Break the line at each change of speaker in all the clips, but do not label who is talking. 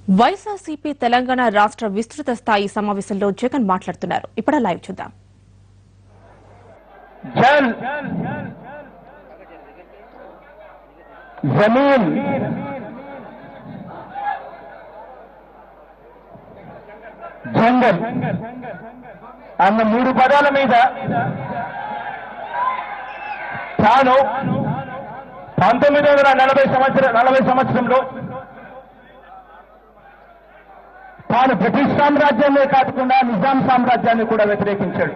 వైఎస్ఆర్సీపీ తెలంగాణ రాష్ట్ర విస్తృత స్థాయి సమావేశంలో జగన్ మాట్లాడుతున్నారు. ఇప్పుడు లైవ్ చూద్దాం.
जल जमीन జంగల్ అన్న మూడు పదాల మీద తాను 1940 సంవత్సరంలో తాను బ్రిటిష్ సామ్రాజ్యాన్ని కాకుండా నిజాం సామ్రాజ్యాన్ని కూడా వ్యతిరేకించాడు.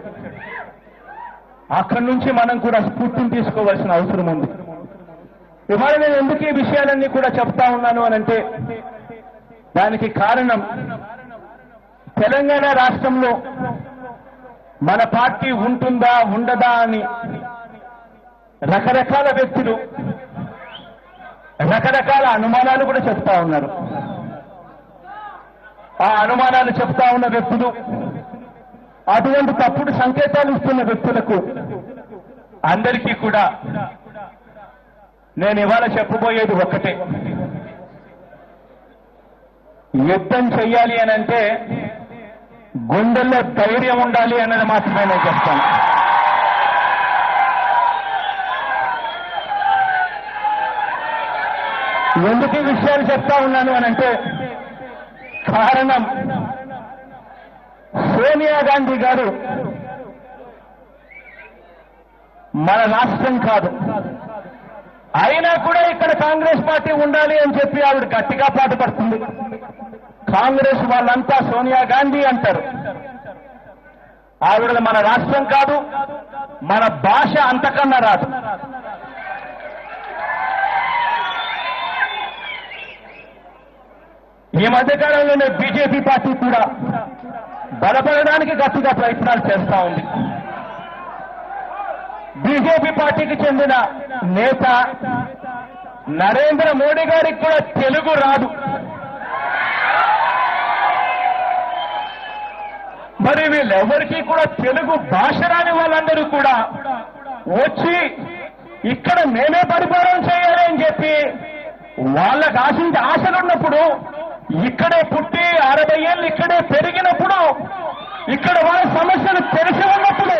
అక్కడి నుంచి మనం కూడా స్ఫూర్తిని తీసుకోవాల్సిన అవసరం ఉంది. ఇవాళ నేను ఎందుకు ఈ విషయాలన్నీ కూడా చెప్తా ఉన్నాను అనంటే దానికి కారణం తెలంగాణ రాష్ట్రంలో మన పార్టీ ఉంటుందా ఉండదా అని రకరకాల వ్యక్తులు రకరకాల అనుమానాలు కూడా చెప్తా ఉన్నారు. ఆ అనుమానాలు చెప్తా ఉన్న వ్యక్తులు అటువంటి తప్పుడు సంకేతాలు ఇస్తున్న వ్యక్తులకు అందరికీ కూడా నేను ఇవాళ చెప్పబోయేది ఒక్కటే. యుద్ధం చెయ్యాలి అనంటే గుండెల్లో ధైర్యం ఉండాలి అన్నది మాత్రమే నేను చెప్తాను. ఎందుకు ఈ విషయాలు చెప్తా ఉన్నాను అనంటే కారణం సోనియా గాంధీ గారు మన రాష్ట్రం కాదు, అయినా కూడా ఇక్కడ కాంగ్రెస్ పార్టీ ఉండాలి అని చెప్పి ఆవిడ గట్టిగా పాటుపడుతుంది. కాంగ్రెస్ వాళ్ళంతా సోనియా గాంధీ అంటారు. ఆవిడ మన రాష్ట్రం కాదు, మన భాష అంతకన్నా రాదు. ఈ మధ్యకాలంలోనే బీజేపీ పార్టీ కూడా బలపడడానికి గట్టిగా ప్రయత్నాలు చేస్తా ఉంది. బీజేపీ పార్టీకి చెందిన నేత నరేంద్ర మోడీ గారికి కూడా తెలుగు రాదు. మరి వీళ్ళెవరికీ కూడా తెలుగు భాష రాని వాళ్ళందరూ కూడా వచ్చి ఇక్కడ మేమే పరిపాలన చేయాలి అని చెప్పి వాళ్ళకు ఆశలున్నప్పుడు ఇక్కడే పుట్టి 60 ఏళ్ళు ఇక్కడే పెరిగినప్పుడు ఇక్కడ వాళ్ళ సమస్యలు తెలిసి ఉన్నప్పుడు